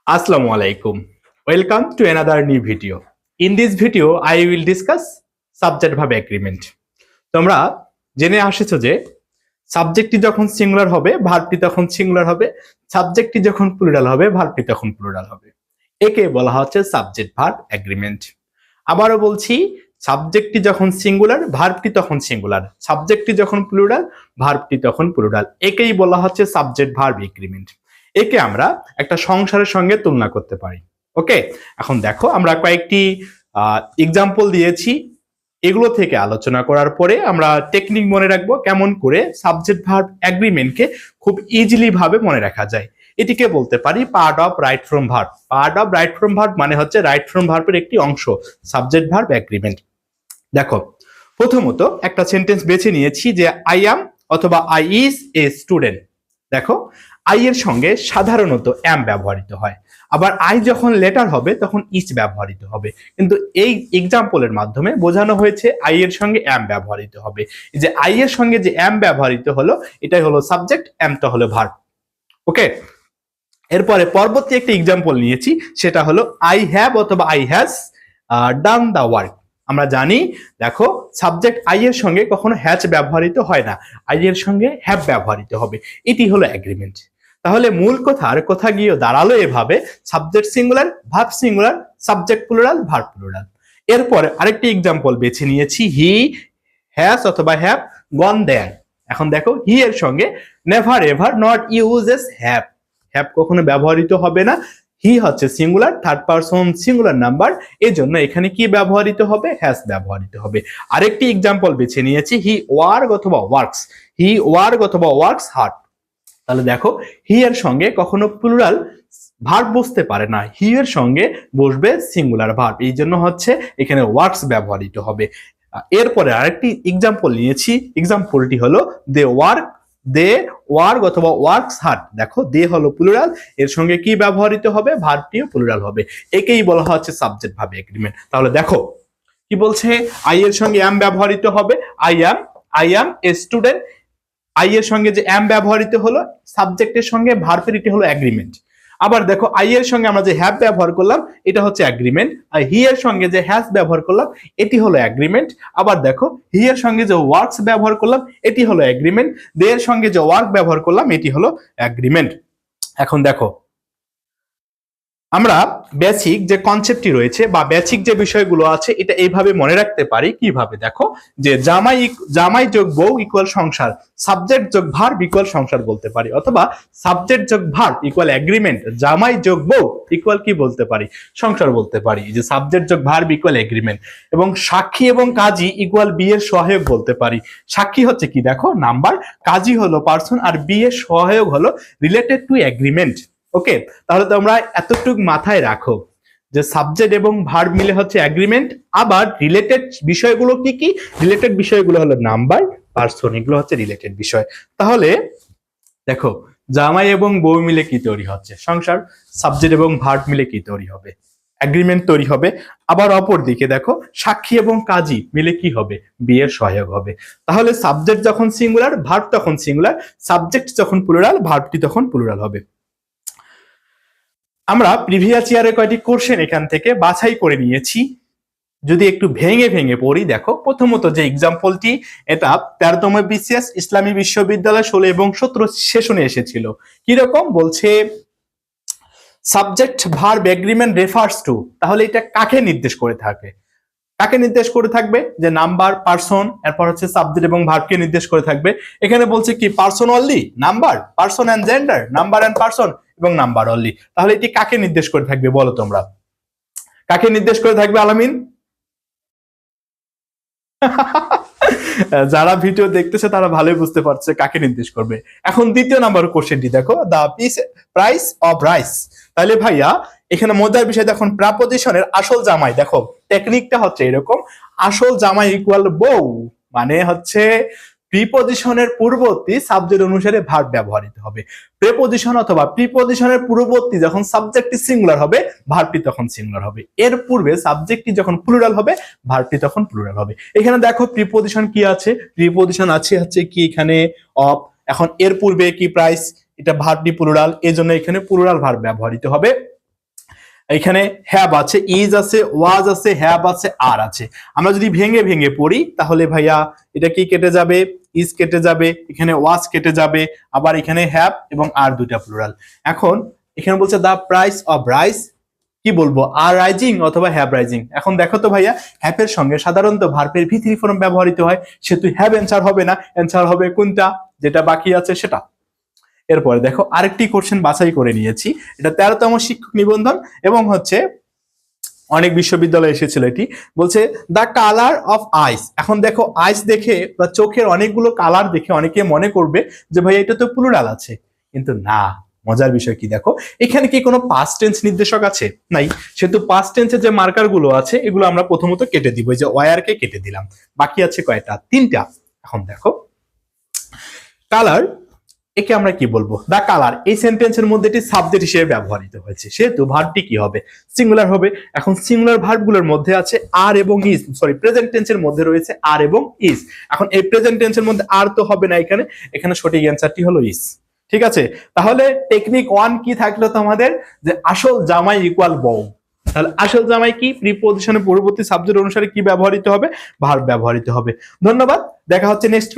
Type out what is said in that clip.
Assalamu alaikum. Welcome to another new video. In this video, I will discuss subject verb agreement. তোমরা জেনে আসেছো যে সাবজেক্টটি যখন singular হবে ভার্বটি তখন সিঙ্গুলার হবে, সাবজেক্টটি যখন প্লুরাল হবে ভার্বটি তখন প্লুরাল হবে। একে বলা হচ্ছে সাবজেক্ট ভার্ব এগ্রিমেন্ট। আবারও বলছি, সাবজেক্টটি যখন সিঙ্গুলার ভার্বটি তখন সিঙ্গুলার, সাবজেক্টটি যখন প্লুরাল ভার্বটি তখন প্লুরাল, একেই বলা হচ্ছে সাবজেক্ট ভার্ব এগ্রিমেন্ট। একে আমরা একটা সংসারের সঙ্গে তুলনা করতে পারি। ওকে, এখন দেখো আমরা কয়েকটি এক্সাম্পল দিয়েছি, এগুলো থেকে আলোচনা করার পরে আমরা টেকনিক মনে রাখবো কেমন করে সাবজেক্ট ভার্ব এগ্রিমেন্টকে খুব ইজিলি ভাবে মনে রাখা যায়। এটিকে বলতে পারি part of right from verb. Part of right from verb মানে হচ্ছে রাইট ফ্রম ভার্বের একটি অংশ সাবজেক্ট ভার্ব এগ্রিমেন্ট। দেখো, প্রথমত একটা সেন্টেন্স বেছে নিয়েছি যে আই অ্যাম অথবা আই ইজ এ স্টুডেন্ট। দেখো, আই এর সঙ্গে সাধারণত অ্যাম ব্যবহৃত হয়, আবার আই যখন লেটার হবে তখন ইজ ব্যবহৃত হবে, কিন্তু এই এক্সাম্পলের মাধ্যমে বোঝানো হয়েছে আই এর সঙ্গে অ্যাম ব্যবহৃত হবে। এই যে আই এর সঙ্গে যে অ্যাম ব্যবহৃত হলো এটাই হলো সাবজেক্ট, অ্যামটা হলো ভার্ব। ওকে, এরপরে পরবর্তী একটা এক্সাম্পল নিয়েছি, সেটা হলো আই হ্যাভ অথবা I has done the work. আমরা জানি, দেখো সাবজেক্ট আই এর সঙ্গে কখনো হ্যাজ ব্যবহৃত হয় না, আই এর সঙ্গে হ্যাভ ব্যবহৃত হবে। এটি হলো এগ্রিমেন্ট। তাহলে মূল কথা গিয়ে দাঁড়ালো এভাবে, subject singular verb singular, subject plural verb plural. এরপরে আরেকটি এক্সাম্পল বেছে নিয়েছি, হি হ্যাজ অথবা হ্যাভ গন দেয়ার। এখন দেখো, হি এর সঙ্গে never ever not uses have, have কখনো ব্যবহৃত হবে না। হি হচ্ছে singular, third person singular number, এই জন্য এখানে কি ব্যবহৃত হবে? হ্যাজ ব্যবহৃত হবে। আরেকটি এক্সাম্পল বেছে নিয়েছি, হি ওয়ার্ক অথবা ওয়ার্কস, হি ওয়ার্ক অথবা ওয়ার্কস হার্ড। তাহলে দেখো, হি এর সঙ্গে কখনো প্লুরাল ভার্ব বসতে পারে না, হি এর সঙ্গে বসবে সিঙ্গুলার ভার্ব, এই জন্য হচ্ছে এখানে ওয়ার্কস ব্যবহৃত হবে। এরপরে আরেকটি এক্সাম্পল নিয়েছি, এক্সাম্পলটি হলো দে ওয়ার্ক অথবা ওয়ার্কস হার্ড। দেখো, দে হলো প্লুরাল, এর সঙ্গে কি ব্যবহৃত হবে? ভার্বটিও প্লুরাল হবে। একেই বলা হচ্ছে সাবজেক্ট ভার্ব এগ্রিমেন্ট। তাহলে দেখো কি বলছে, আই এর সঙ্গে অ্যাম ব্যবহৃত হবে, I am a student. I এর সঙ্গে যে অ্যাম ব্যবহৃত হলো, সাবজেক্টের সঙ্গে ভার্বের, এটি হলো এগ্রিমেন্ট। আবার দেখো, আই এর সঙ্গে আমরা যে হ্যাভ ব্যবহার করলাম এটা হচ্ছে এগ্রিমেন্ট, আর হি এর সঙ্গে যে হ্যাজ ব্যবহার করলাম এটি হলো এগ্রিমেন্ট। আবার দেখো, হি এর সঙ্গে যে ওয়ার্কস ব্যবহার করলাম এটি হলো এগ্রিমেন্ট, দে এর সঙ্গে যে ওয়ার্ক ব্যবহার করলাম এটি হলো এগ্রিমেন্ট। এখন দেখো, আমরা বেসিক যে কনসেপ্টটি রয়েছে বা বেসিক যে বিষয়গুলো আছে এটা এইভাবে মনে রাখতে পারি। কিভাবে? দেখো, যে জামাই যোগ বউ ইকুয়াল সংসার, সাবজেক্ট যোগ ভার্ব ইকুয়াল সংসার বলতে পারি, অথবা সাবজেক্ট যোগ ভার্ব ইকুয়াল এগ্রিমেন্ট, জামাই যোগ বউ ইকুয়াল কি বলতে পারি? সংসার বলতে পারি। যে সাবজেক্ট যোগ ভার্ব ইকুয়াল এগ্রিমেন্ট, এবং সাক্ষী এবং কাজী ইকুয়াল বি এর সহায়ক বলতে পারি। সাক্ষী হচ্ছে কি? দেখো, নাম্বার, কাজী হলো পার্সন, আর বি এর সহায়ক হলো রিলেটেড টু এগ্রিমেন্ট। ওকে, তাহলে তোমরা এতটুকু মাথায় রাখো যে সাবজেক্ট এবং ভার্ব মিলে হচ্ছে এগ্রিমেন্ট। আবার রিলেটেড বিষয়গুলো কি কি? রিলেটেড বিষয়গুলো হলো নাম্বার, পার্সন, এগুলো হচ্ছে রিলেটেড বিষয়। তাহলে দেখো, জামাই এবং বউ মিলে কি তৈরি হচ্ছে? সংসার। সাবজেক্ট এবং ভার্ব মিলে কি তৈরি হবে? এগ্রিমেন্ট তৈরি হবে। আবার অপর দিকে দেখো, সাক্ষী এবং কাজী মিলে কি হবে? বিয়ের সহায়ক হবে। তাহলে সাবজেক্ট যখন সিঙ্গুলার ভার্ব তখন সিঙ্গুলার, সাবজেক্ট যখন প্লুরাল ভার্বটি তখন প্লুরাল হবে। আমরা প্রিভিয়াস ইয়ারে কয়টি কোশ্চেন এখান থেকে বাছাই করে নিয়েছি, যদি একটু ভেঙে ভেঙে পড়ি। দেখো, প্রথমত যে এক্সাম্পলটি, এটা 13তম বিসিএস ইসলামী বিশ্ববিদ্যালয় 16 এবং 17 সেশনে এসেছিল। কিরকম বলছে, subject verb agreement refers to, তাহলে এটা কাকে নির্দেশ করে থাকে? কাকে নির্দেশ করে থাকবে? যে নাম্বার, পার্সন, এরপর হচ্ছে সাবজেক্ট এবং ভার্বকে নির্দেশ করে থাকবে। এখানে বলছে কি, person only, number, person and gender, number and person, এবং নাম্বার অনলি। তাহলে এটি কাকে নির্দেশ করে থাকবে বলো তোমরা? কাকে নির্দেশ করে থাকবে আলামিন? যারা ভিডিও দেখতেছে তারা ভালোই বুঝতে পারছে কাকে নির্দেশ করবে। এখন দ্বিতীয় নাম্বার কোশ্চেনটি দেখো, দা প্রাইস অফ রাইস। তাহলে ভাইয়া, এখানে মজার বিষয় দেখুন, প্রাপোজিশনের আসল জামাই, দেখো টেকনিকটা হচ্ছে এরকম, আসল জামাই ইকুয়াল বউ, মানে হচ্ছে প্রিপোজিশনের পূর্ববর্তী সাবজেক্ট অনুসারে ভার্ব ব্যবহৃত হবে। প্রেপোজিশন অথবা প্রিপোজিশনের পূর্ববর্তী যখন সাবজেক্টটি সিঙ্গুলার হবে ভার্বটি তখন সিঙ্গুলার হবে, এর পূর্বে সাবজেক্টটি যখন প্লুরাল হবে ভার্বটি তখন প্লুরাল হবে। এখানে দেখো প্রিপোজিশন কি আছে? প্রিপোজিশন আছে হচ্ছে কি এখানে অফ। এখন এর পূর্বে কি প্রাইস, এটা ভার্বটি প্লুরাল, এজন্য এখানে প্লুরাল ভার্ব ব্যবহৃত হবে। এখানে হ্যাভ আছে, ইজ আছে, ওয়াজ আছে, হ্যাভ আছে, আর আছে। আমরা যদি ভেঙে ভেঙে পড়ি তাহলে ভাইয়া এটা কি কেটে যাবে, ইজ কেটে যাবে, এখানে ওয়াজ কেটে যাবে, আবার এখানে হ্যাভ এবং আর দুইটা প্লুরাল। এখন এখানে বলছে দা প্রাইস অফ রাইস, কি বলবো, আর রাইজিং অথবা হ্যাভ রাইজিং। এখন দেখো তো ভাইয়া, হ্যাভের সঙ্গে সাধারণত ভার্বের ভি3 ফর্ম ব্যবহৃত হয়, সেহেতু হ্যাভ অ্যান্সার হবে না, অ্যান্সার হবে কোনটা, যেটা বাকি আছে সেটা। এরপরে দেখো আরেকটি কোশ্চেন বাছাই করে নিয়েছি, এটা 13তম শিক্ষক নিবন্ধন এবং হচ্ছে অনেক বিশ্ববিদ্যালয়ে এসেছিল। এটি বলছে দ্য কালার অফ আইস। এখন দেখো আইস দেখে বা চোখের অনেকগুলো কালার দেখে অনেকে মনে করবে যে ভাই এটা তো প্লুরাল আছে, কিন্তু না। মজার বিষয় কি দেখো, এখানে কি কোনো পাস্ট টেন্স নির্দেশক আছে? নাই। সেহেতু পাস্ট টেন্সের যে মার্কার গুলো আছে এগুলো আমরা প্রথমত কেটে দিব, এই যে ওয়ার কে কেটে দিলাম, বাকি আছে কয়টা, 3টা। এখন দেখো কালার, একে আমরা কি বলবো, দা কালার। এই সেন্টেন্সের মধ্যে এটি সাবজেক্ট হিসেবে ব্যবহৃত হয়েছে, সেহেতু ভার্বটি কি হবে, সিঙ্গুলার হবে। এখন সিঙ্গুলার ভার্বগুলোর মধ্যে আছে আর এবং ইজ, সরি প্রেজেন্ট টেন্সের মধ্যে রয়েছে আর এবং ইজ। এখন এই প্রেজেন্ট টেন্সের মধ্যে আর তো হবে না, এখানে এখানে সঠিক অ্যান্সারটি হলো ইজ। ঠিক আছে, তাহলে টেকনিক 1 কি থাকলো তোমাদের, যে আসল জামাই ইকুয়াল বউ। তাহলে আসল জামাই কি, প্রিপোজিশনের পরবর্তী সাবজেক্ট অনুসারে কি ব্যবহৃত হবে, ভার্ব ব্যবহৃত হবে। ধন্যবাদ, দেখা হচ্ছে নেক্সট